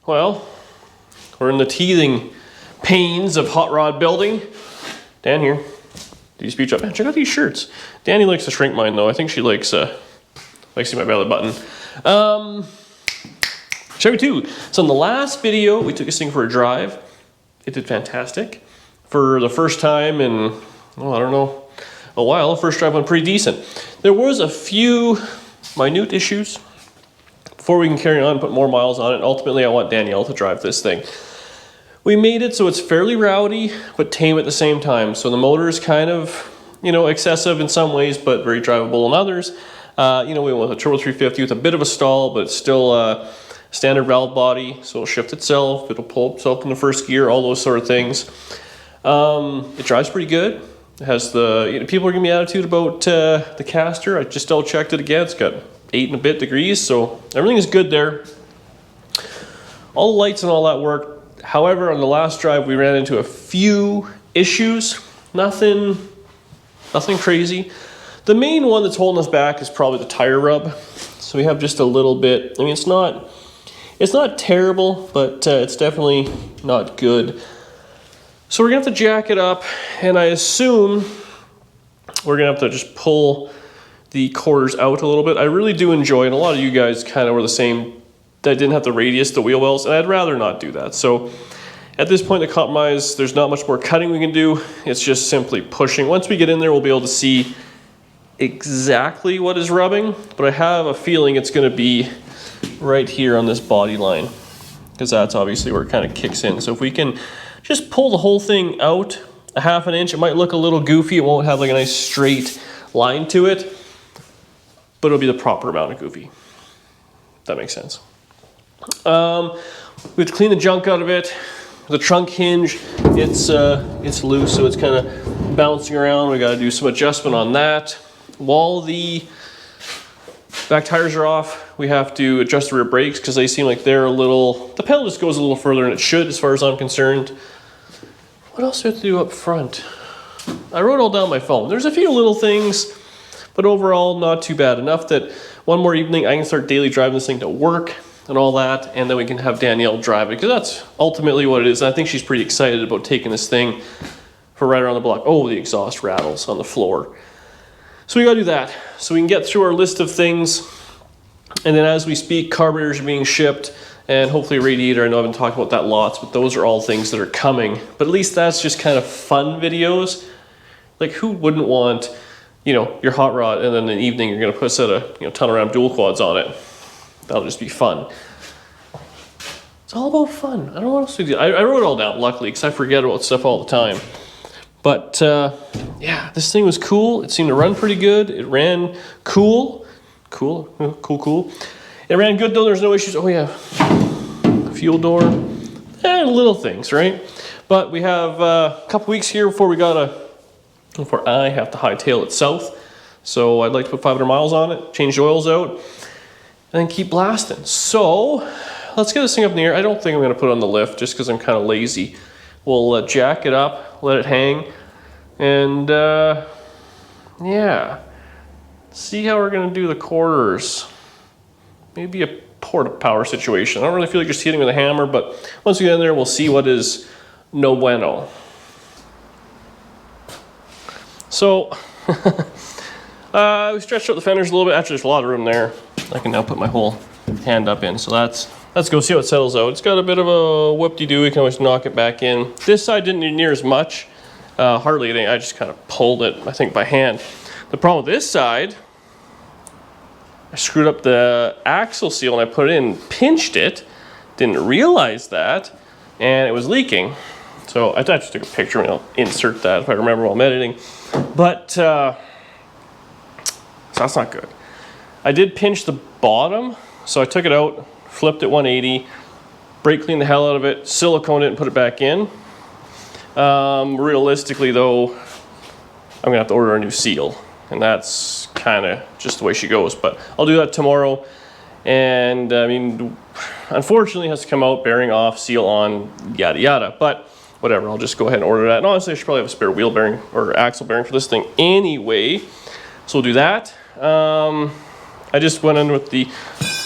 Well, we're in the teething pains of hot rod building. Dan here. Do you speech up? Man, check out these shirts. Dani likes to shrink mine though. I think she likes seeing my belly button. Chevy 2. So in the last video, we took this thing for a drive. It did fantastic. For the first time in, well, I don't know, a while, the first drive went pretty decent. There was a few minute issues before we can carry on and put more miles on it. Ultimately, I want Danielle to drive this thing. We made it so it's fairly rowdy, but tame at the same time. So the motor is kind of, excessive in some ways, but very drivable in others. We went with a Turbo 350 with a bit of a stall, but it's still a standard valve body, so it'll shift itself, it'll pull itself in the first gear, all those sort of things. It drives pretty good. It has people are giving me attitude about the caster. I just double checked it again. It's got 8 and a bit degrees, so everything is good there. All the lights and all that work. However, on the last drive, we ran into a few issues. Nothing crazy. The main one that's holding us back is probably the tire rub. So we have just a little bit. I mean, it's not terrible, but it's definitely not good. So we're gonna have to jack it up, and I assume we're gonna have to just pull the quarters out a little bit. I really do enjoy, and a lot of you guys kind of were the same, that didn't have the radius, the wheel wells, and I'd rather not do that. So at this point, the compromise, there's not much more cutting we can do. It's just simply pushing. Once we get in there, we'll be able to see exactly what is rubbing, but I have a feeling it's gonna be right here on this body line, because that's obviously where it kind of kicks in. So if we can just pull the whole thing out a ½ inch, it might look a little goofy. It won't have like a nice straight line to it, but it'll be the proper amount of goofy. That makes sense. We have to clean the junk out of it. The trunk hinge, it's loose, so it's kind of bouncing around. We got to do some adjustment on that. While the back tires are off, we have to adjust the rear brakes because they seem like they're the pedal just goes a little further than it should as far as I'm concerned. What else do we have to do up front? I wrote all down my phone. There's a few little things, but overall not too bad. Enough that one more evening I can start daily driving this thing to work and all that, and then we can have Danielle drive it, because that's ultimately what it is. I think she's pretty excited about taking this thing for right around the block. Oh, the exhaust rattles on the floor. So we gotta do that. So we can get through our list of things, and then as we speak, carburetors are being shipped, and hopefully a radiator. I know I haven't talked about that lots, but those are all things that are coming. But at least that's just kind of fun videos. Like, who wouldn't want, your hot rod, and then in the evening you're gonna put a set of, ton around dual quads on it. That'll just be fun. It's all about fun. I don't know what else to do. I wrote it all down, luckily, because I forget about stuff all the time. But yeah, this thing was cool. It seemed to run pretty good. It ran cool. It ran good though, there's no issues. Oh yeah, fuel door, little things, right? But we have a couple weeks here before I have to hightail it south. So I'd like to put 500 miles on it, change the oils out, and then keep blasting. So let's get this thing up in the air. I don't think I'm gonna put it on the lift just because I'm kind of lazy. We'll jack it up, let it hang, and yeah, see how we're gonna do the quarters. Maybe a port power situation. I don't really feel like just hitting with a hammer, but once we get in there, we'll see what is no bueno. So, we stretched out the fenders a little bit. Actually, there's a lot of room there. I can now put my whole hand up in. So let's go see how it settles out. It's got a bit of a whoop-de-doo. We can always knock it back in. This side didn't need near as much. Hardly anything. I just kind of pulled it, I think, by hand. The problem with this side, I screwed up the axle seal and I put it in, pinched it, didn't realize that, and it was leaking. So I just took a picture and I'll insert that if I remember while I'm editing. But, so that's not good. I did pinch the bottom, so I took it out, flipped it 180, brake cleaned the hell out of it, siliconed it and put it back in. Realistically though, I'm gonna have to order a new seal, and that's kind of just the way she goes, but I'll do that tomorrow. And I mean, unfortunately it has to come out, bearing off, seal on, yada yada, but whatever, I'll just go ahead and order that. And honestly, I should probably have a spare wheel bearing or axle bearing for this thing anyway, so we'll do that. I just went in with the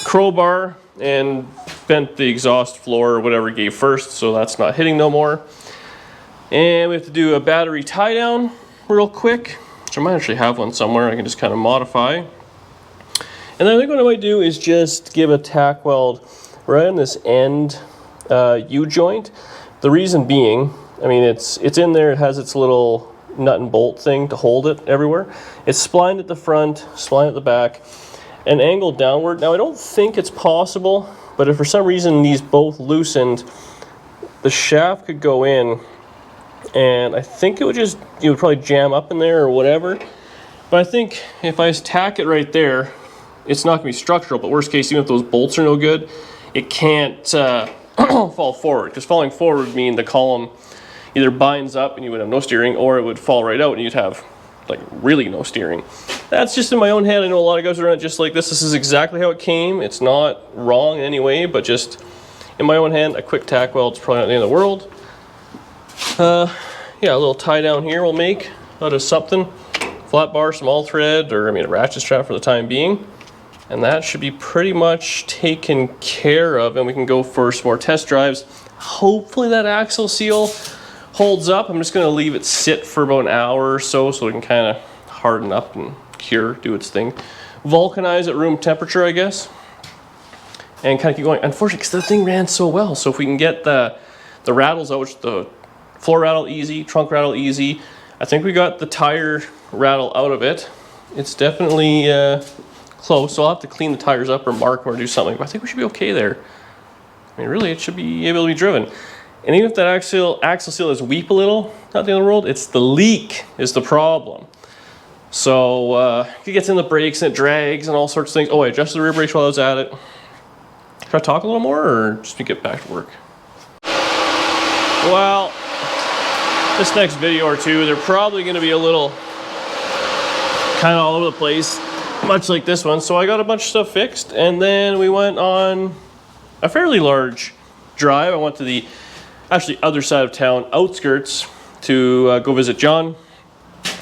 crowbar and bent the exhaust floor or whatever it gave first, so that's not hitting no more. And we have to do a battery tie down real quick, which I might actually have one somewhere I can just kind of modify. And then I think what I might do is just give a tack weld right on this end U-joint. The reason being, I mean, it's in there, it has its little nut and bolt thing to hold it everywhere. It's splined at the front, splined at the back, and angled downward. Now I don't think it's possible, but if for some reason these both loosened, the shaft could go in, and I think it would probably jam up in there or whatever. But I think if I just tack it right there, it's not gonna be structural, but worst case, even if those bolts are no good, it can't fall forward, because falling forward would mean the column either binds up and you would have no steering, or it would fall right out and you'd have like really no steering. That's just in my own head. I know a lot of guys are on it just like this. This is exactly how it came. It's not wrong in any way, but just in my own hand, a quick tack weld is probably not the end of the world. Yeah, a little tie down here we'll make out of something. Flat bar, small thread, or I mean a ratchet strap for the time being. And that should be pretty much taken care of, and we can go for some more test drives. Hopefully that axle seal holds up. I'm just gonna leave it sit for about an hour or so it can kind of harden up and cure, do its thing. Vulcanize at room temperature, I guess. And kind of keep going. Unfortunately, because the thing ran so well. So if we can get the rattles out, which the floor rattle easy, trunk rattle easy. I think we got the tire rattle out of it. It's definitely close, so I'll have to clean the tires up or mark them or do something. But I think we should be okay there. I mean, really, it should be able to be driven. And even if that axle seal is weep a little, not the end of the world, it's the leak is the problem. So it gets in the brakes and it drags and all sorts of things. Oh, I adjusted the rear brakes while I was at it. Should I talk a little more or just to get back to work? Well, this next video or two, they're probably going to be a little kind of all over the place, much like this one. So I got a bunch of stuff fixed, and then we went on a fairly large drive. I went to the actually other side of town, outskirts, to go visit John,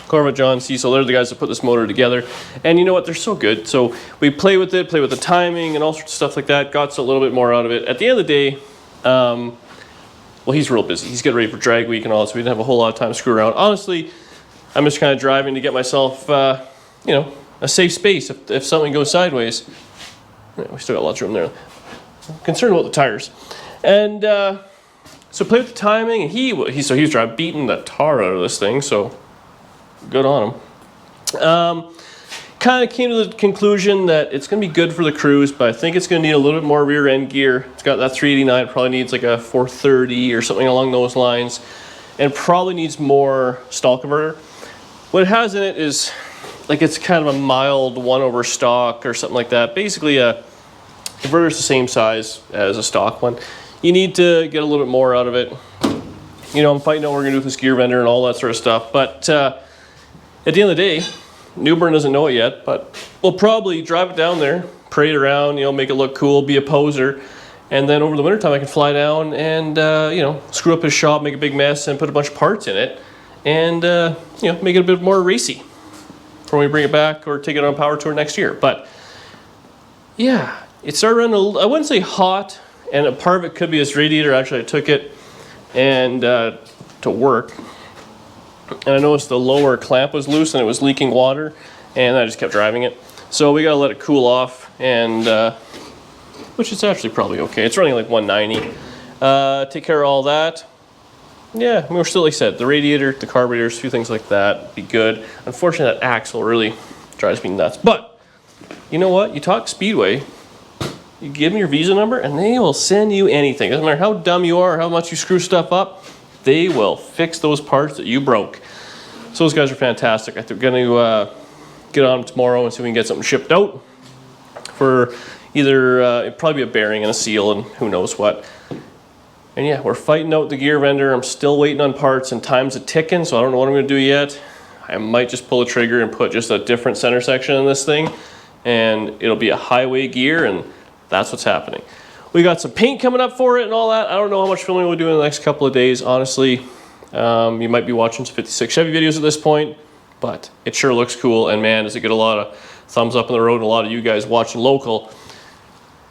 Corvette, John, Cecil. They're the guys that put this motor together. And you know what? They're so good. So we play with it, play with the timing and all sorts of stuff like that. Got a little bit more out of it. At the end of the day, well, he's real busy. He's getting ready for drag week and all that, so we didn't have a whole lot of time to screw around. Honestly, I'm just kind of driving to get myself, you know, a safe space if something goes sideways. Yeah, we still got lots of room there. I'm concerned about the tires. And so play with the timing, and he was driving, beating the tar out of this thing, so good on him. Kind of came to the conclusion that it's going to be good for the cruise, but I think it's going to need a little bit more rear end gear. It's got that 389, it probably needs like a 430 or something along those lines, and probably needs more stall converter. What it has in it is, like, it's kind of a mild 1/over stock or something like that. Basically, a converter is the same size as a stock one. You need to get a little bit more out of it. You know, I'm fighting out what we're going to do with this gear vendor and all that sort of stuff, but at the end of the day, Newburn doesn't know it yet, but we'll probably drive it down there, parade around, you know, make it look cool, be a poser, and then over the wintertime I can fly down and, you know, screw up his shop, make a big mess, and put a bunch of parts in it, and, you know, make it a bit more racy for when we bring it back or take it on a power tour next year. But, yeah, it started running a little, I wouldn't say hot, and a part of it could be this radiator. Actually, I took it and to work, and I noticed the lower clamp was loose and it was leaking water, and I just kept driving it. So we gotta let it cool off, and which is actually probably okay. It's running like 190. Take care of all that. Yeah, I mean, we're still, like I said, the radiator, the carburetors, a few things like that, be good. Unfortunately, that axle really drives me nuts. But you know what? You talk Speedway, you give them your Visa number, and they will send you anything. Doesn't matter how dumb you are or how much you screw stuff up, they will fix those parts that you broke. So those guys are fantastic. I think we're going to get on them tomorrow and see if we can get something shipped out for either, it'd probably be a bearing and a seal and who knows what. And yeah, we're fighting out the gear vendor. I'm still waiting on parts, and time's a ticking, so I don't know what I'm going to do yet. I might just pull a trigger and put just a different center section in this thing, and it'll be a highway gear, and that's what's happening. We got some paint coming up for it and all that. I don't know how much filming we'll do in the next couple of days, honestly. You might be watching some 56 Chevy videos at this point, but it sure looks cool, and man, does it get a lot of thumbs up on the road, and a lot of you guys watching local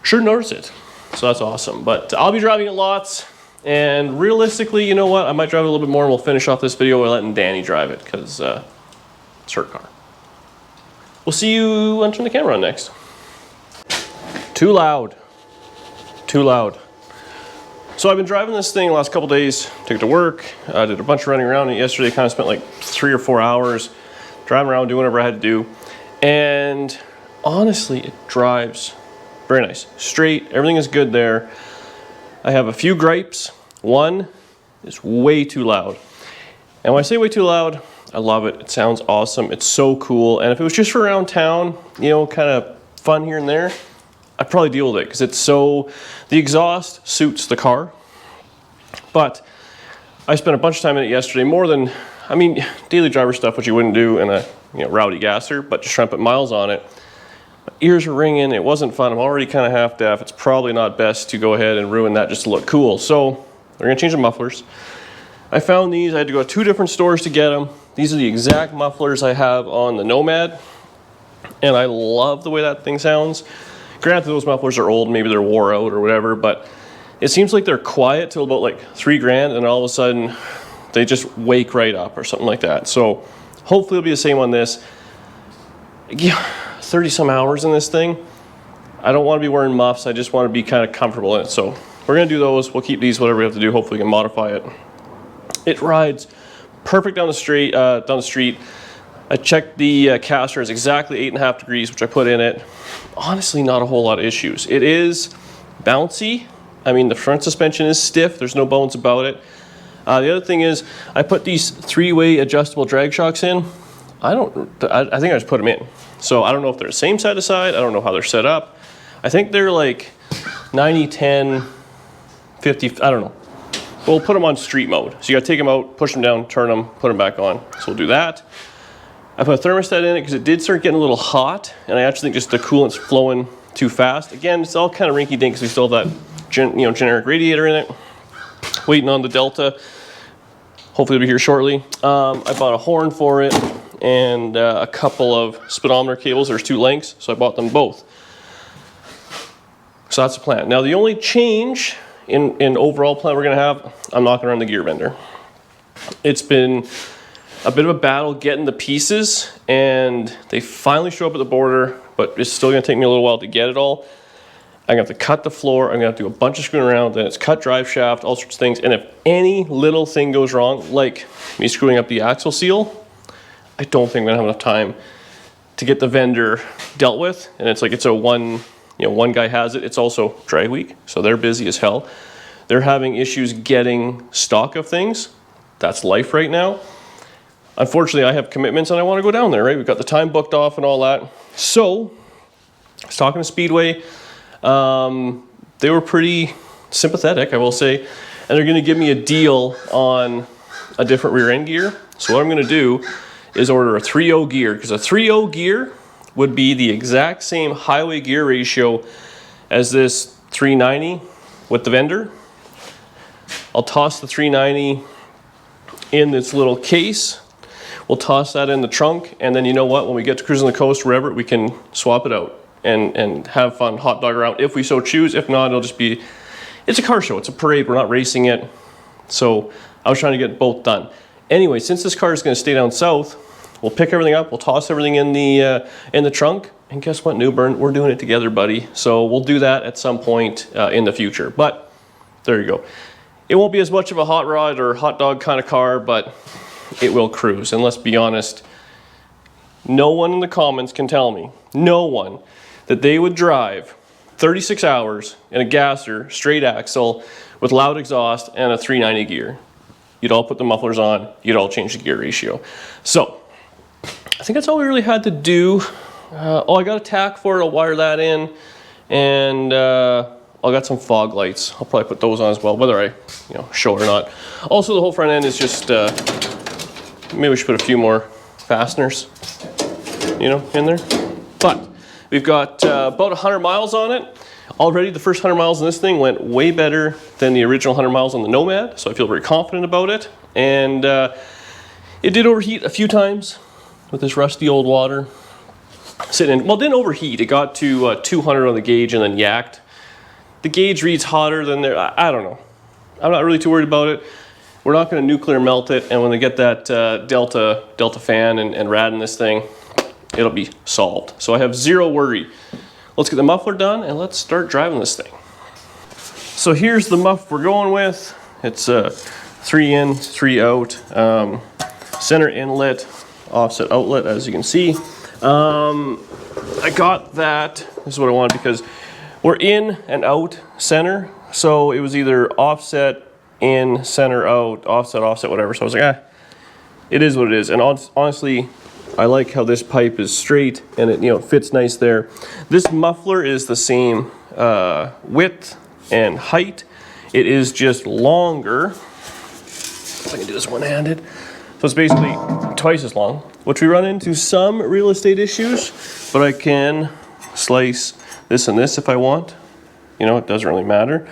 sure notice it. So that's awesome. But I'll be driving it lots. And realistically, you know what? I might drive it a little bit more and we'll finish off this video by letting Dani drive it because it's her car. We'll see you when I turn the camera on next. Too loud. Too loud. So I've been driving this thing the last couple days. Took it to work. I did a bunch of running around it yesterday. Kind of spent like 3 or 4 hours driving around, doing whatever I had to do. And honestly, it drives very nice. Straight. Everything is good there. I have a few gripes. One is way too loud. And when I say way too loud, I love it. It sounds awesome. It's so cool. And if it was just for around town, you know, kind of fun here and there, I'd probably deal with it because it's so, the exhaust suits the car. But I spent a bunch of time in it yesterday, more than, I mean, daily driver stuff, which you wouldn't do in a, you know, rowdy gasser, but just trying to put miles on it. My ears are ringing. It wasn't fun. I'm already kind of half deaf. It's probably not best to go ahead and ruin that just to look cool. So we're going to change the mufflers. I found these. I had to go to 2 different stores to get them. These are the exact mufflers I have on the Nomad. And I love the way that thing sounds. Granted, those mufflers are old. Maybe they're wore out or whatever. But it seems like they're quiet till about like $3 grand. And all of a sudden, they just wake right up or something like that. So hopefully it'll be the same on this. Yeah. 30 some hours in this thing. I don't want to be wearing muffs. I just want to be kind of comfortable in it. So we're going to do those. We'll keep these, whatever we have to do. Hopefully we can modify it. It rides perfect down the street. I checked the caster is exactly 8.5 degrees, which I put in it. Honestly, not a whole lot of issues. It is bouncy. I mean, the front suspension is stiff. There's no bones about it. The other thing is I put these 3-way adjustable drag shocks in. I think I just put them in. So I don't know if they're the same side to side. I don't know how they're set up. I think they're like 90, 10, 50, I don't know. We'll put them on street mode. So you gotta take them out, push them down, turn them, put them back on. So we'll do that. I put a thermostat in it because it did start getting a little hot, and I actually think just the coolant's flowing too fast. Again, it's all kind of rinky-dink because we still have that generic radiator in it. Waiting on the Delta. Hopefully it'll be here shortly. I bought a horn for it and a couple of speedometer cables. There's 2 lengths, so I bought them both. So that's the plan. Now the only change in overall plan we're gonna have, I'm not gonna run the gear bender. It's been a bit of a battle getting the pieces, and they finally show up at the border, but it's still gonna take me a little while to get it all. I'm gonna have to cut the floor, I'm gonna have to do a bunch of screwing around, then it's cut drive shaft, all sorts of things, and if any little thing goes wrong, like me screwing up the axle seal, I don't think I'm gonna have enough time to get the vendor dealt with. And it's like, it's a one guy has it. It's also drag week, so they're busy as hell. They're having issues getting stock of things. That's life right now. Unfortunately, I have commitments and I want to go down there, right? We've got the time booked off and all that. So I was talking to Speedway. They were pretty sympathetic, I will say, and they're going to give me a deal on a different rear end gear. So what I'm going to do is order a 3.0 gear, because a 3.0 gear would be the exact same highway gear ratio as this 390 with the vendor. I'll toss the 390 in this little case. We'll toss that in the trunk, and then you know what? When we get to cruising the coast, wherever, we can swap it out and have fun, hot dog around if we so choose. If not, it'll just be, it's a car show, it's a parade, we're not racing it. So I was trying to get both done. Anyway, since this car is going to stay down south, we'll pick everything up, we'll toss everything in the trunk, and guess what, Newburn? We're doing it together, buddy. So we'll do that at some point in the future. But there you go. It won't be as much of a hot rod or hot dog kind of car, but it will cruise. And let's be honest, no one in the comments can tell me, no one, that they would drive 36 hours in a gasser, straight axle, with loud exhaust and a 390 gear. You'd all put the mufflers on, you'd all change the gear ratio. So I think that's all we really had to do. I got a tack for it, I'll wire that in, and I got some fog lights. I'll probably put those on as well, whether I show it or not. Also, the whole front end is just, maybe we should put a few more fasteners, in there. But we've got about 100 miles on it. Already the first 100 miles in this thing went way better than the original 100 miles on the Nomad, so I feel very confident about it. And it did overheat a few times with this rusty old water sitting in. Well, it didn't overheat. It got to 200 on the gauge and then yacked. the gauge reads hotter than there. I don't know. I'm not really too worried about it. We're not going to nuclear melt it, and when they get that Delta fan and rad in this thing, it'll be solved. So I have zero worry. Let's get the muffler done and let's start driving this thing. So here's the muff we're going with. It's 3 in, 3 out, center inlet, offset outlet, as you can see. I got that. This is what I wanted because we're in and out center. So it was either offset, in, center, out, offset, offset, whatever. So I was like, it is what it is. And honestly, I like how this pipe is straight and it fits nice there. This muffler is the same width and height. It is just longer. If I can do this one-handed. So it's basically twice as long, which we run into some real estate issues, but I can slice this and this if I want. It doesn't really matter.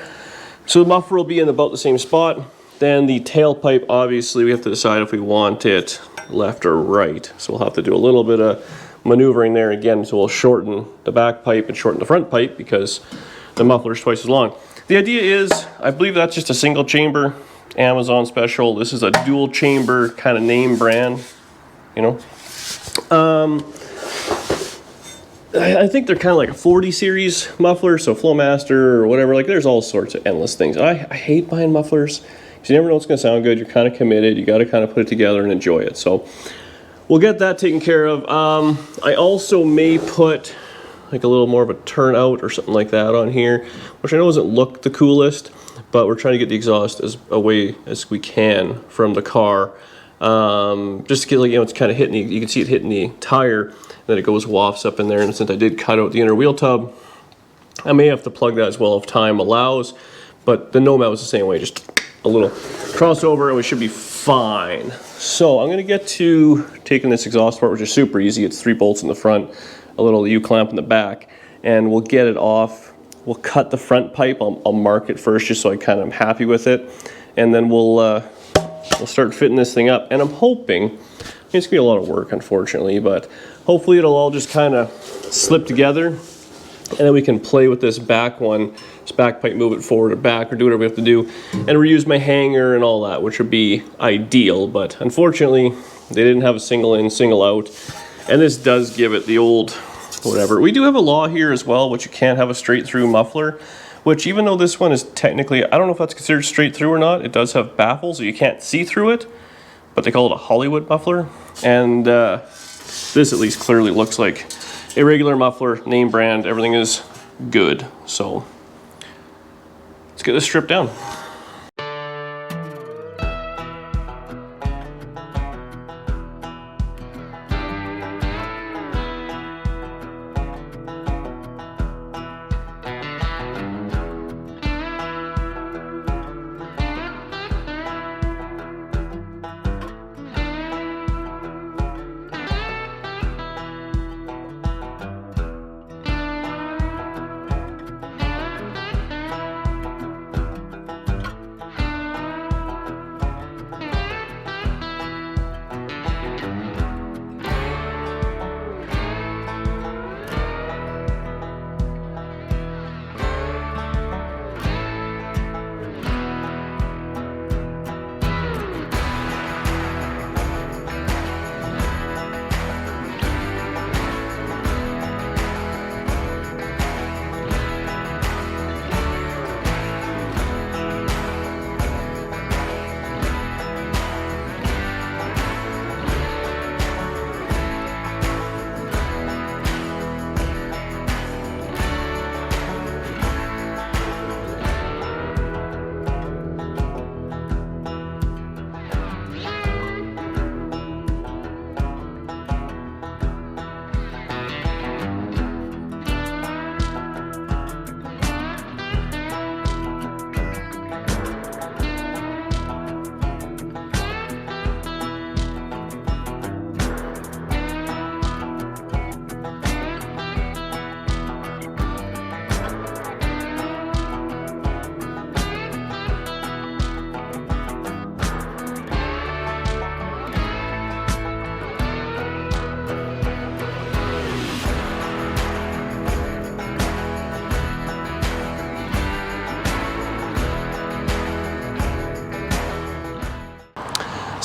So the muffler will be in about the same spot. Then the tailpipe, obviously, we have to decide if we want it left or right. So we'll have to do a little bit of maneuvering there again. So we'll shorten the back pipe and shorten the front pipe because the muffler is twice as long. The idea is, I believe that's just a single chamber, Amazon special. This is a dual chamber kind of name brand, I think they're kind of like a 40 series muffler, so Flowmaster or whatever. Like, there's all sorts of endless things. I hate buying mufflers because you never know what's going to sound good. You're kind of committed. You got to kind of put it together and enjoy it. So we'll get that taken care of. I also may put like a little more of a turnout or something like that on here, which I know doesn't look the coolest, but we're trying to get the exhaust as away as we can from the car. Just to get, like, it's kind of hitting you can see it hitting the tire, and then it goes wafts up in there. And since I did cut out the inner wheel tub, I may have to plug that as well if time allows. But the Nomad was the same way, just a little crossover, and we should be fine. So I'm going to get to taking this exhaust part, which is super easy. It's 3 bolts in the front, a little U-clamp in the back, and we'll get it off. We'll cut the front pipe. I'll mark it first just so I kind of am happy with it, and then we'll start fitting this thing up. And I'm hoping, it's gonna be a lot of work unfortunately, but hopefully it'll all just kind of slip together, and then we can play with this back one, this back pipe, move it forward or back or do whatever we have to do, and reuse my hanger and all that, which would be ideal. But unfortunately they didn't have a single in, single out, and this does give it the old whatever. We do have a law here as well, which you can't have a straight through muffler, which even though this one is technically, I don't know if that's considered straight through or not, it does have baffles, so you can't see through it, but they call it a Hollywood muffler. And this at least clearly looks like a regular muffler, name brand, everything is good. So let's get this stripped down.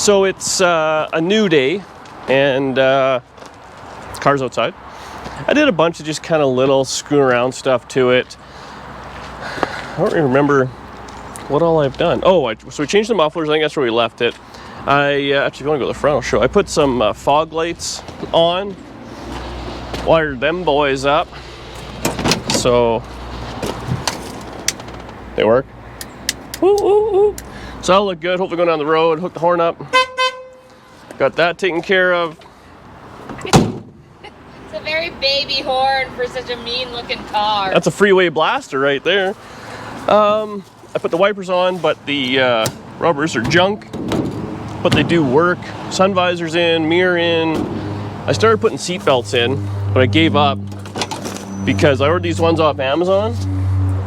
So it's a new day, and car's outside. I did a bunch of just kind of little screwing around stuff to it. I don't really remember what all I've done. Oh, so we changed the mufflers. I think that's where we left it. Actually, if you want to go to the front, I'll show. I put some fog lights on, wired them boys up, so they work. Woo, woo, woo. So that'll look good. Hopefully going down the road, hook the horn up. Got that taken care of. It's a very baby horn for such a mean looking car. That's a freeway blaster right there. I put the wipers on, but the rubbers are junk, but they do work. Sun visor's in, mirror in. I started putting seat belts in, but I gave up because I ordered these ones off Amazon.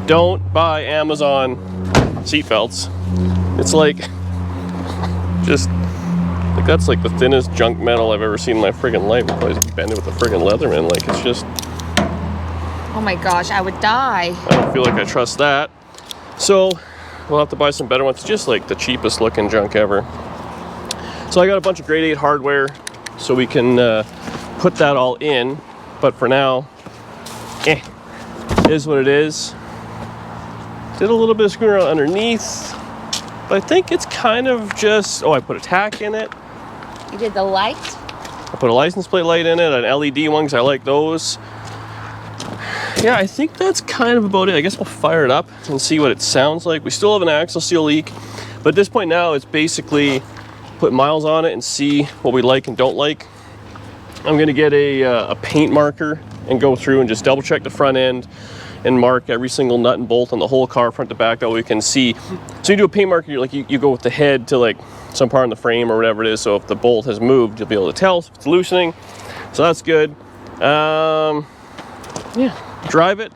Don't buy Amazon seat belts. It's like, just, like that's like the thinnest junk metal I've ever seen in my friggin' life. I probably bend it with a friggin' Leatherman. Like, it's just, oh my gosh, I would die. I don't feel like I trust that. So we'll have to buy some better ones. It's just like the cheapest looking junk ever. So I got a bunch of grade 8 hardware so we can put that all in. But for now, it is what it is. Did a little bit of screwing around underneath, but I think it's kind of just, oh, I put a tack in it. You did the light? I put a license plate light in it, an LED one because I like those. Yeah, I think that's kind of about it. I guess we'll fire it up and see what it sounds like. We still have an axle seal leak, but at this point now it's basically put miles on it and see what we like and don't like. I'm gonna get a paint marker and go through and just double check the front end and mark every single nut and bolt on the whole car front to back, that way we can see. So you do a paint marker, you go with the head to like some part in the frame or whatever it is, so if the bolt has moved you'll be able to tell if it's loosening, so that's good. Yeah, drive it.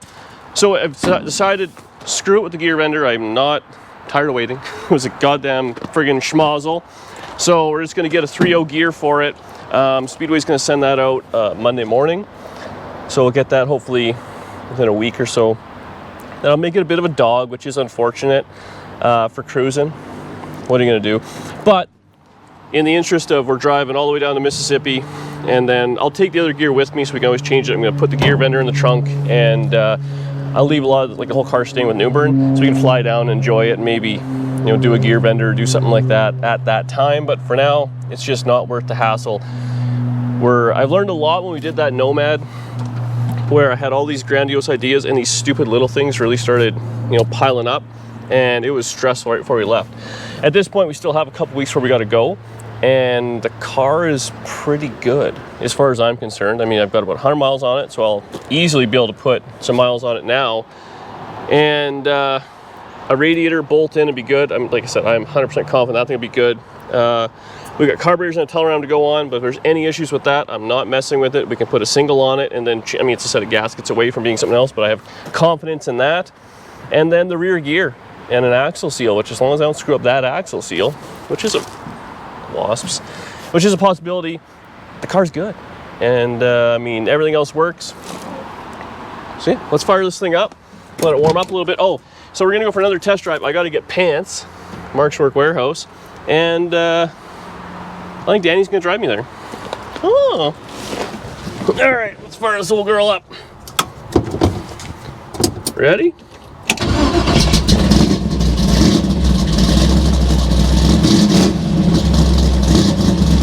So I've decided, screw it with the gear vendor. I'm not tired of waiting. It was a goddamn friggin' schmozzle. So we're just gonna get a 3.0 gear for it. Speedway's gonna send that out Monday morning, so we'll get that hopefully within a week or so. That'll make it a bit of a dog, which is unfortunate for cruising. What are you gonna do? But in the interest of, we're driving all the way down to Mississippi, and then I'll take the other gear with me so we can always change it. I'm gonna put the gear vendor in the trunk, and I'll leave a lot of, like the whole car staying with Newburn, so we can fly down and enjoy it, and maybe, you know, do a gear vendor or do something like that at that time. But for now, it's just not worth the hassle. I've learned a lot when we did that Nomad, where I had all these grandiose ideas and these stupid little things really started, you know, piling up, and it was stressful right before we left. At this point, we still have a couple weeks where we got to go, and the car is pretty good as far as I'm concerned. I mean, I've got about 100 miles on it, so I'll easily be able to put some miles on it now, and a radiator bolt in would be good. Like I said, I'm 100% confident that thing will be good. We got carburetors and a telegram to go on, but if there's any issues with that, I'm not messing with it. We can put a single on it, and then, I mean, it's a set of gaskets away from being something else, but I have confidence in that. And then the rear gear and an axle seal, which, as long as I don't screw up that axle seal, which is which is a possibility, the car's good. And I mean, everything else works. So yeah, let's fire this thing up, let it warm up a little bit. Oh, so we're gonna go for another test drive. I gotta get pants, Mark's Work Warehouse, and I think Dani's gonna drive me there. Oh, all right, let's fire this little girl up. Ready?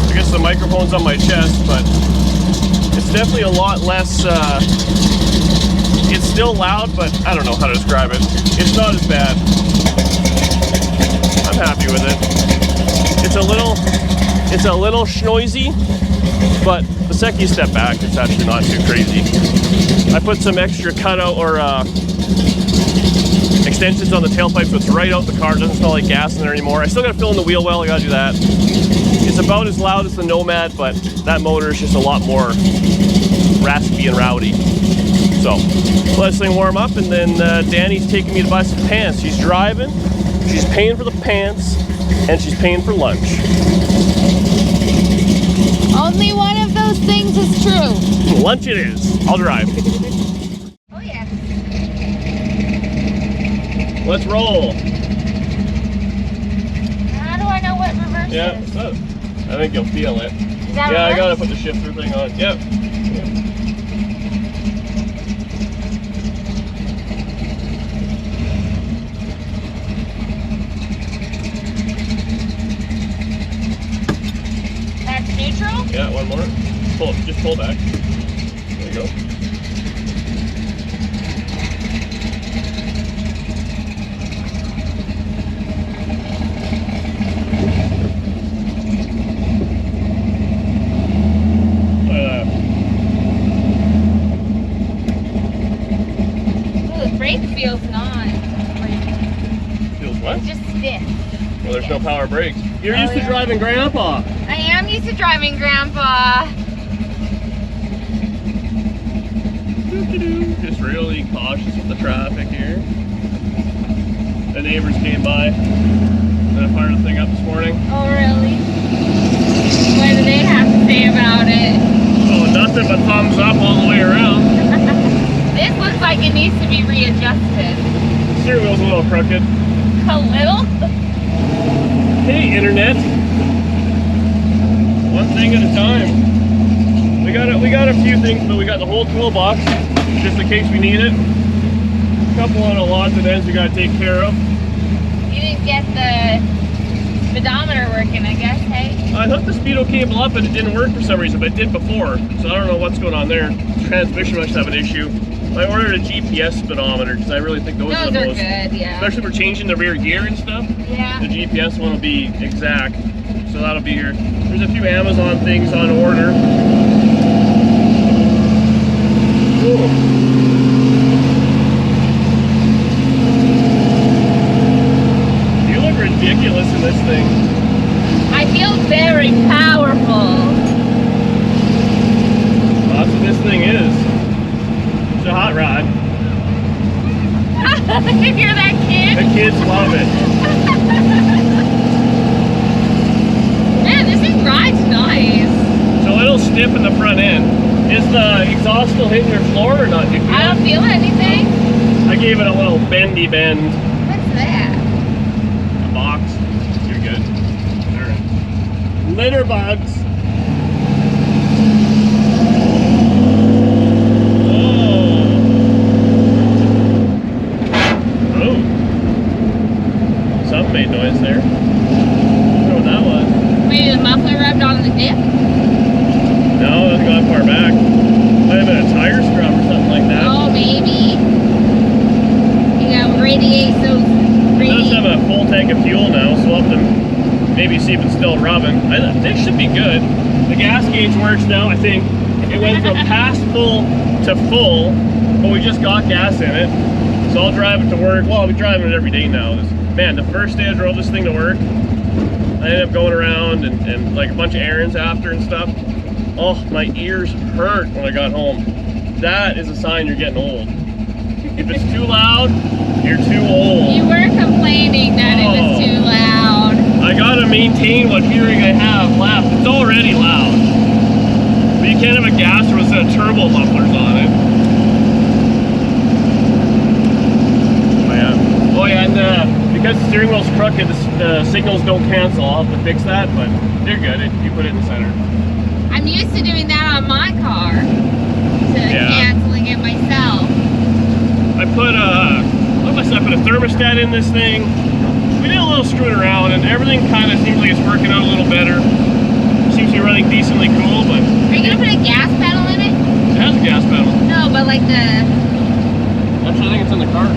I guess the microphone's on my chest, but it's definitely a lot less, it's still loud, but I don't know how to describe it. It's not as bad. I'm happy with it. It's a little schnoisy, but the second you step back, it's actually not too crazy. I put some extra cutout or extensions on the tailpipe, so it's right out the car. It doesn't smell like gas in there anymore. I still gotta fill in the wheel well, I gotta do that. It's about as loud as the Nomad, but that motor is just a lot more raspy and rowdy. So let this thing warm up, and then Dani's taking me to buy some pants. She's driving, she's paying for the pants, and she's paying for lunch. Only one of those things is true. Lunch it is. I'll drive. Oh yeah. Let's roll. How do I know what reverse Yeah, I think you'll feel it. Is that Yeah, I right? gotta put the shifter thing on. Yep. That's neutral? Yeah, one more. Just pull back. There you go. Ooh, the brake feels not. Feels what? Just stiff. Well, there's no power brakes. You're used to yeah. driving Grandpa. I am used to driving Grandpa. Just really cautious with the traffic here. The neighbors came by. I fired the thing up this morning. Oh, really? What do they have to say about it? Oh, nothing but thumbs up all the way around. This looks like it needs to be readjusted. Steering wheel's a little crooked. A little? Hey, internet. One thing at a time. We got a few things, but we got the whole toolbox just in case we need it. A couple of odds and ends we got to take care of. You didn't get the speedometer working, I guess, hey? I hooked the speedo cable up and it didn't work for some reason, but it did before. So I don't know what's going on there. Transmission must have an issue. I ordered a GPS speedometer because I really think those are the most good, yeah. Especially for changing the rear gear and stuff. Yeah. The GPS one will be exact. So that'll be here. There's a few Amazon things on order. Ooh. You look ridiculous in this thing. I feel very powerful. Well, that's what this thing is. It's a hot rod. You're that kid? The kids love it. Man, this thing rides nice. It's a little stiff in the front end. Is the exhaust still hitting your floor or not? I don't feel anything. I gave it a little bendy bend. What's that? A box. You're good. Alright. Litter bugs. Oh. Something made noise there. I don't know what that was. Maybe the muffler rubbed on the dip? No, it hasn't gone far back. Might have been a tire scrub or something like that. Oh, maybe. You got radiate, so It does have a full tank of fuel now, so we'll have to maybe see if it's still rubbing. This should be good. The gas gauge works now, I think. It went from past full to full, but we just got gas in it. So I'll drive it to work. Well, I'll be driving it every day now. Man, the first day I drove this thing to work, I ended up going around and like a bunch of errands after and stuff. Oh, my ears hurt when I got home. That is a sign you're getting old. If it's too loud, you're too old. You were complaining that it was too loud. I gotta maintain what hearing I have left. It's already loud. But you can't have a gasser with turbo mufflers on it. Oh yeah, and because the steering wheel's crooked, the signals don't cancel. I'll have to fix that, but they're good. You put it in the center. I'm used to doing that on my car. Canceling it myself. I put a thermostat in this thing. We did a little screwing around, and everything kind of seems like it's working out a little better. Seems to be running decently cool, but... Are you gonna put a gas pedal in it? It has a gas pedal. No, but like the... Actually, I think it's in the car.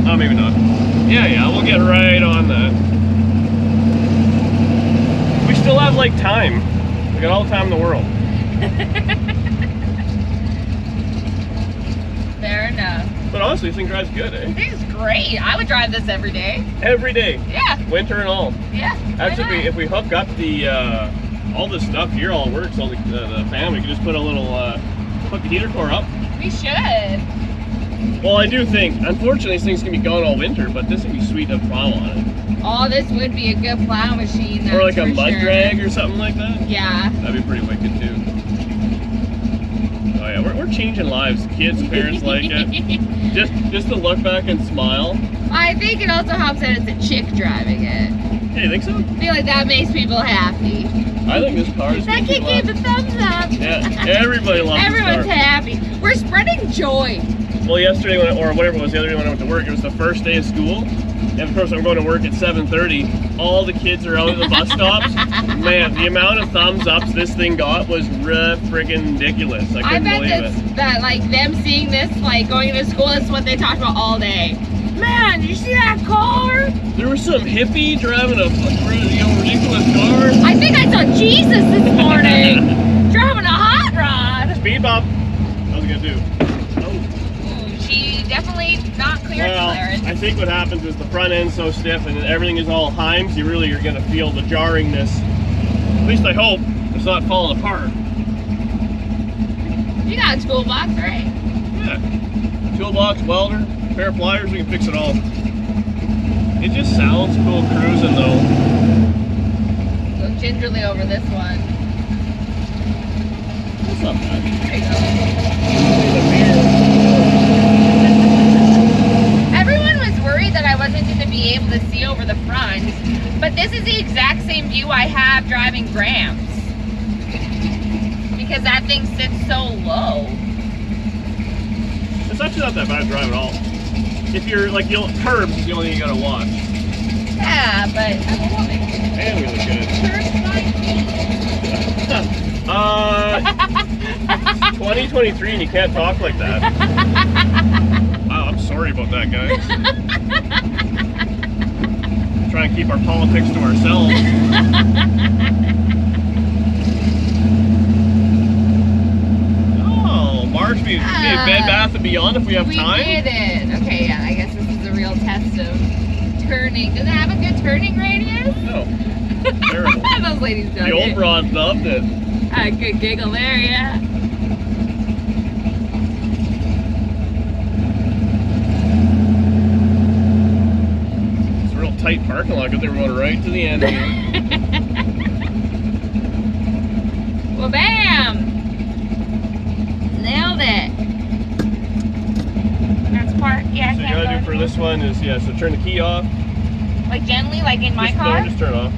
Oh, maybe not. Yeah, we'll get right on that. We still have, like, time. We got all the time in the world. Fair enough. But honestly, this thing drives good, eh? This is great. I would drive this every day. Every day. Yeah. Winter and all. Yeah. Actually, if we hook up the all this stuff here, all works, all the fan, we can just put a little hook the heater core up. We should. Well, I do think, unfortunately, these things can be gone all winter, but this would be sweet to plow on it. Oh, this would be a good plow machine. Or like a mud sure. drag or something like that. Yeah. That'd be pretty wicked too. Oh yeah, we're we're changing lives. Kids, parents like it. Just to look back and smile. I think it also helps that it's a chick driving it. Hey, you think so? I feel like that makes people happy. I think this car is That kid gave the thumbs up. Yeah, everybody loves this car. Everyone's happy. We're spreading joy. Well, yesterday, or whatever it was, the other day when I went to work, it was the first day of school. And of course, I'm going to work at 7:30. All the kids are out at the bus stops. Man, the amount of thumbs ups this thing got was friggin' ridiculous. I couldn't believe it. That like them seeing this, like going to school, is what they talked about all day. Man, did you see that car? There was some hippie driving a ridiculous car. I think I saw Jesus this morning driving a hot rod. Speed bump. How's it gonna do? She definitely not clear clearance. I think what happens is the front end's so stiff and everything is all Heims, you really are going to feel the jarringness. At least I hope it's not falling apart. You got a toolbox, right? Yeah. Toolbox, welder, pair of pliers, we can fix it all. It just sounds cool cruising though. Go gingerly over this one. That's not bad. There you go. Everyone was worried that I wasn't going to be able to see over the front, but this is the exact same view I have driving Grams, because that thing sits so low. It's actually not that bad to drive at all. If you're like, curbs is the only thing you gotta watch. Yeah, but I'm a woman. And we look good. 2023 and you can't talk like that. Wow, I'm sorry about that, guys. Try and keep our politics to ourselves. Oh, Marge, be Bed Bath & Beyond if we have time? We did it. Okay, yeah, I guess this is a real test of turning. Does it have a good turning radius? No. Terrible. Those ladies dug The old it. broad loved it. A good giggle there, yeah. It's a real tight parking lot because they were going right to the end here. Well, bam! Nailed it. That's part, yeah. So you gotta do for this one is, so turn the key off. Like gently, like in my car? No, just turn it off.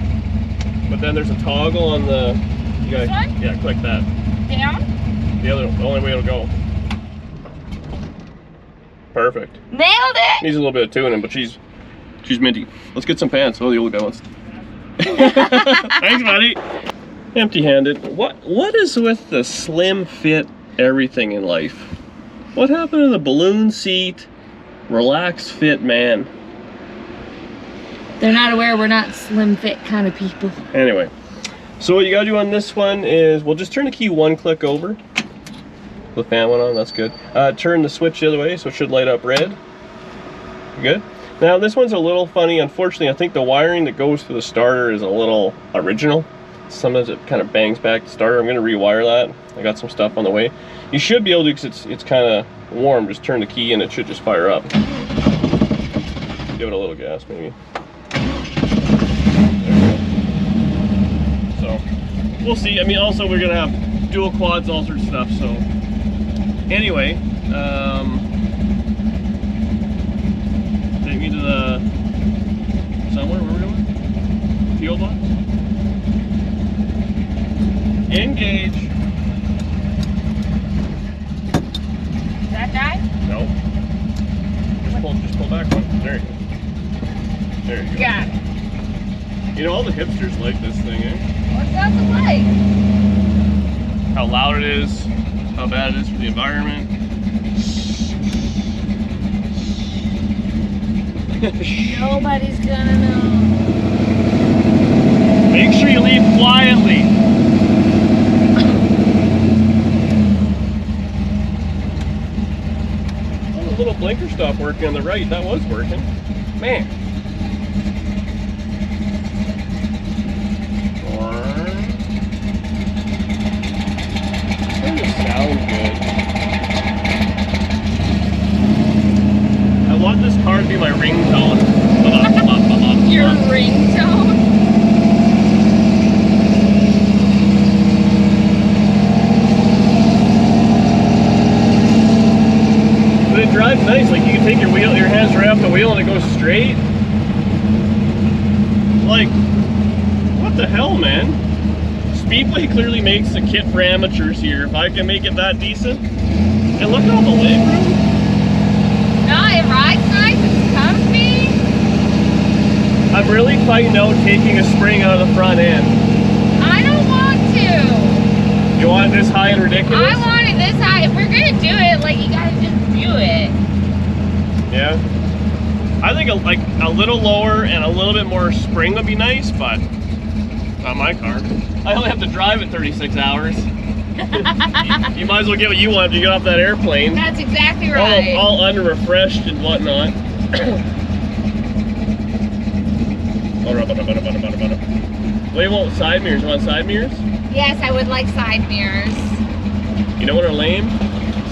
But then there's a toggle on the, This one? Yeah, click that. Down? The only way it'll go. Perfect. Nailed it! Needs a little bit of tuning, but she's minty. Let's get some pants. Oh, the old guy wants. Thanks, buddy. Empty-handed. What is with the slim fit everything in life? What happened to the balloon seat, relaxed fit man? They're not aware we're not slim fit kind of people. Anyway, so what you gotta do on this one is, we'll just turn the key one click over. The fan went on, that's good. Turn the switch the other way, so it should light up red. Good. Now this one's a little funny. Unfortunately, I think the wiring that goes to the starter is a little original. Sometimes it kind of bangs back the starter. I'm gonna rewire that. I got some stuff on the way. You should be able to, because it's kind of warm. Just turn the key and it should just fire up. Give it a little gas, maybe. So we'll see. I mean, also we're gonna have dual quads, all sorts of stuff. So anyway, take me to the somewhere. Where we're going? Fuel box. Engage. Does that die? No. Just pull back one. There you go. There you go. Got it. You know, all the hipsters like this thing, eh? What's that like? How loud it is, how bad it is for the environment. Nobody's gonna know. Make sure you leave quietly. Oh, the little blinker stopped working on the right. That was working. Man. Sounds good. I want this car to be my ringtone. Your ringtone? wheel and it goes straight. Like, what the hell, man? Speedway clearly makes a kit for amateurs here. If I can make it that decent. And look at all the leg room. No, it rides nice, it's comfy. I'm really fighting out taking a spring out of the front end. I don't want to. You want this high and ridiculous? I want it this high. If we're gonna do it, like, you gotta just do it. Yeah. I think like a little lower and a little bit more spring would be nice, but not my car. I only have to drive it 36 hours. You might as well get what you want to get off that airplane. That's exactly right. All under-refreshed and whatnot. What do you want? Side mirrors? You want side mirrors? Yes, I would like side mirrors. You know what are lame?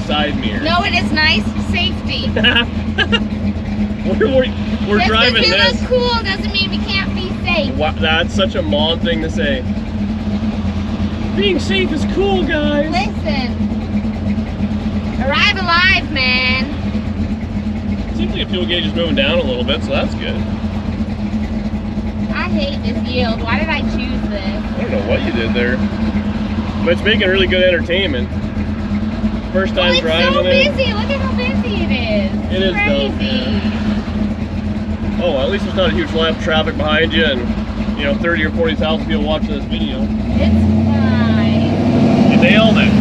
Side mirrors. No, it is nice. Safety. We're Just driving because this. we look cool doesn't mean we can't be safe. Wow, that's such a mom thing to say. Being safe is cool, guys. Listen. Arrive alive, man. Seems like the fuel gauge is moving down a little bit, so that's good. I hate this yield. Why did I choose this? I don't know what you did there. But it's making really good entertainment. First time It's driving so it. busy. Look at how busy it is. It is crazy. though, yeah. Oh, at least there's not a huge lap of traffic behind you and, 30 or 40,000 people watching this video. It's fine. You nailed it.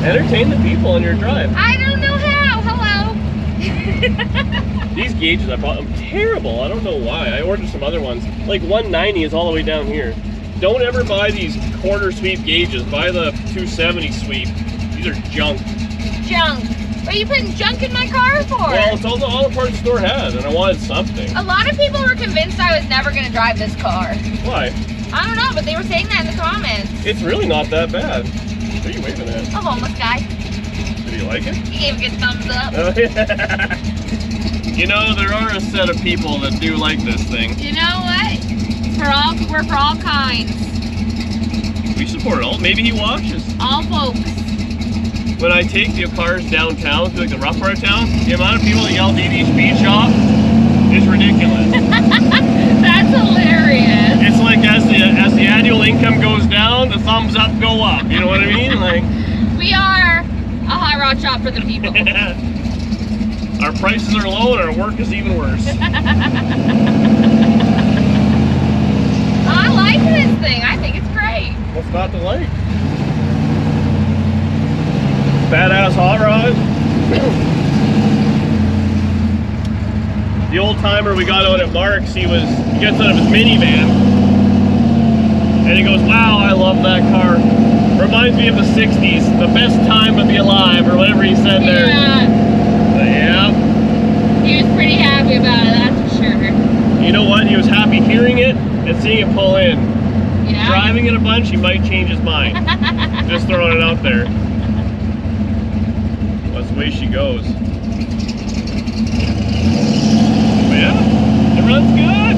Entertain the people on your drive. I don't know how. Hello. These gauges I bought, them terrible. I don't know why. I ordered some other ones. Like 190 is all the way down here. Don't ever buy these quarter sweep gauges. Buy the 270 sweep. These are junk. Junk. What are you putting junk in my car for? Well, it's all the parts the store has, and I wanted something. A lot of people were convinced I was never going to drive this car. Why? I don't know, but they were saying that in the comments. It's really not that bad. What are you waving at? A homeless guy. Do you like it? He gave a good thumbs up. Oh, yeah. There are a set of people that do like this thing. You know what? We're for all kinds. We support all. Maybe he watches. All folks. When I take the cars downtown, to like the rough part of town, the amount of people that yell DD speed shop is ridiculous. That's hilarious. It's like as the annual income goes down, the thumbs up go up. You know what I mean? Like We are a high rod shop for the people. Our prices are low and our work is even worse. I like this thing. I think it's great. What's not to like? Badass hot rod. The old timer we got out at Mark's, he gets out of his minivan and he goes, "Wow, I love that car. Reminds me of the 60s, the best time to be alive," or whatever he said there. Yeah. Yeah. He was pretty happy about it, that's for sure. You know what? He was happy hearing it and seeing it pull in. Yeah. Driving it a bunch, he might change his mind. Just throwing it out there. That's the way she goes. But yeah, it runs good.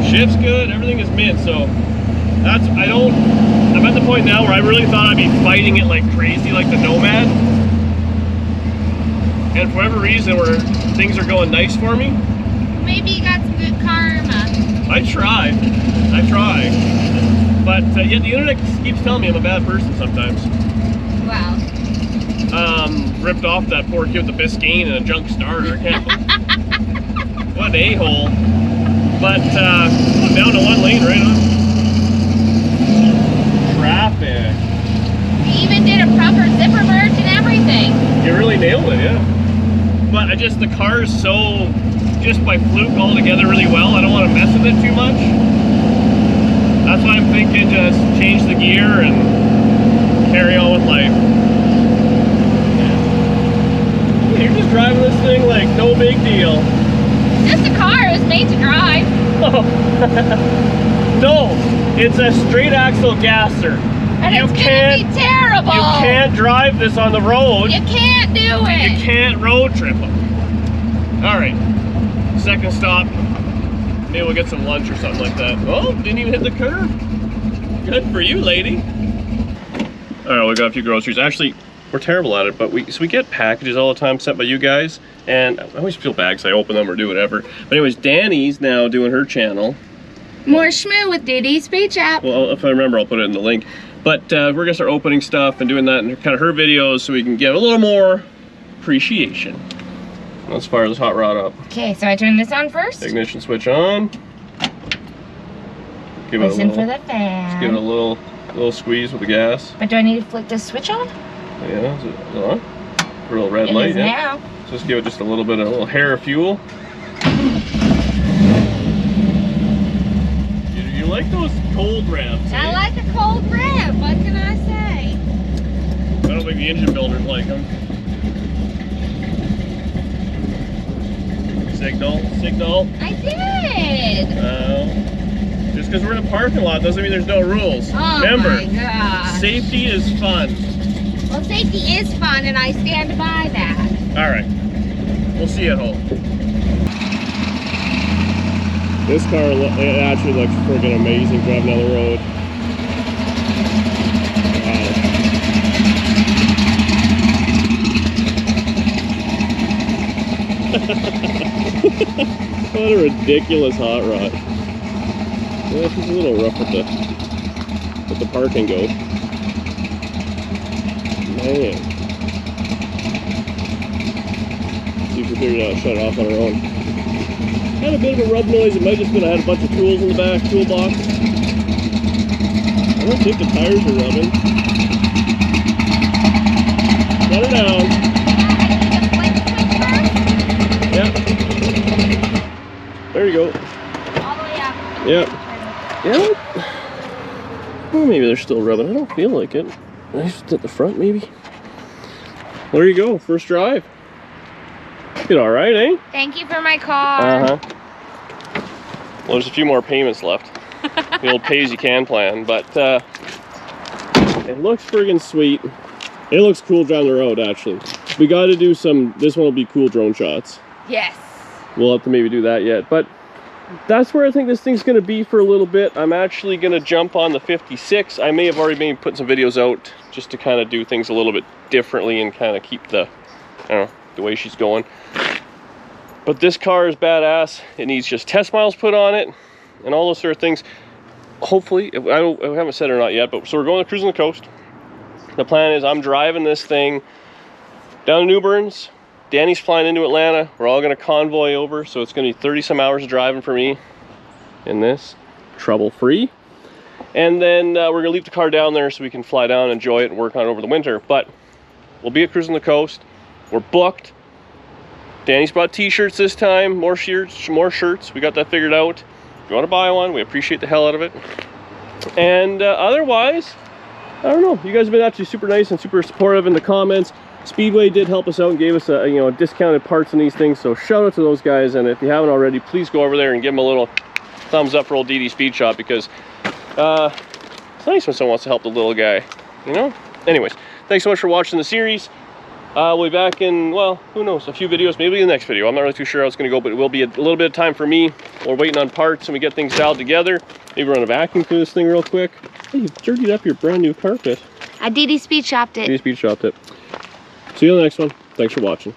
Shift's good, everything is mint, so I'm at the point now where I really thought I'd be fighting it like crazy, like the Nomad. And for whatever reason, where things are going nice for me. Maybe you got some good karma. I try. But yet the internet keeps telling me I'm a bad person sometimes. Wow. Ripped off that poor kid with the Biscayne and a junk starter. I can't what an a-hole. But down to one lane right on. Traffic. He even did a proper zipper merge and everything. You really nailed it, yeah. But the car is so, just by fluke altogether really well, I don't want to mess with it too much. That's why I'm thinking just change the gear and carry on with life. You're just driving this thing like no big deal. Just a car, it was made to drive. No, it's a straight axle gasser. And it's gonna be terrible. You can't drive this on the road. You can't do it. You can't road trip them. All right, second stop. Maybe we'll get some lunch or something like that. Oh, didn't even hit the curve. Good for you, lady. All right, we got a few groceries. Actually, we're terrible at it, but we get packages all the time sent by you guys, and I always feel bad because I open them or do whatever. But anyways, Dani's now doing her channel. More schmoo with Didi Speech App. Well, if I remember, I'll put it in the link. But we're gonna start opening stuff and doing that in kind of her videos so we can get a little more appreciation. Let's fire this hot rod up. Okay, so I turn this on first. Ignition switch on. Give it Listen a little, for the fan. Let's give it a little squeeze with the gas. But do I need to flick this switch on? Yeah, is it on? A little red light. It is now. So just give it just a little bit of a little hair of fuel. You like those cold revs? I like a cold rev. What can I say? I don't think the engine builders like them. Signal. I did. Just because we're in a parking lot doesn't mean there's no rules. Oh Remember, my gosh. safety is fun. Well, safety is fun, and I stand by that. All right, we'll see you at home. This car it actually looks freaking amazing driving down the road. Wow. What a ridiculous hot rod. Yeah, she's a little rough with the parking go. Man. See if we figured out how to shut it off on our own. Had a bit of a rub noise. It might just been I had a bunch of tools in the back, toolbox. I don't think the tires are rubbing. Shut her down. Yep. There you go. All the way up. Yep. Yeah. Well, maybe they're still rubbing. I don't feel like it. Just at the front, maybe. Well, there you go. First drive. Did all right, eh? Thank you for my car. Uh-huh. Well, there's a few more payments left. The old pay-as-you-can plan, but it looks friggin' sweet. It looks cool down the road, actually. We got to do some. This one will be cool drone shots. Yes. We'll have to maybe do that yet, but that's where I think this thing's going to be for a little bit. I'm actually going to jump on the 56. I may have already maybe put some videos out just to kind of do things a little bit differently and kind of keep the, I don't know, the way she's going. But this car is badass. It needs just test miles put on it and all those sort of things. Hopefully, I haven't said it or not yet, but so we're going to cruising the coast. The plan is I'm driving this thing down to New Burns. Dani's flying into Atlanta. We're all going to convoy over, so it's going to be 30 some hours of driving for me in this, trouble-free. And then we're going to leave the car down there so we can fly down, enjoy it, and work on it over the winter. But we'll be at cruising the coast. We're booked. Dani's brought t-shirts this time, more shirts. We got that figured out. If you want to buy one, we appreciate the hell out of it. And otherwise, I don't know. You guys have been actually super nice and super supportive in the comments. Speedway did help us out and gave us a discounted parts on these things, so shout out to those guys. And if you haven't already, please go over there and give them a little thumbs up for old Didi Speed Shop, because it's nice when someone wants to help the little guy, you know. Anyways, thanks so much for watching the series. We'll be back in, well, who knows, a few videos, maybe the next video. I'm not really too sure how it's going to go, but it will be a little bit of time for me. We're waiting on parts and we get things dialed together. Maybe run a vacuum through this thing real quick. Hey, you've dirtied up your brand new carpet. I Didi Speed Shopped it. Didi Speed Shopped it. See you on the next one. Thanks for watching.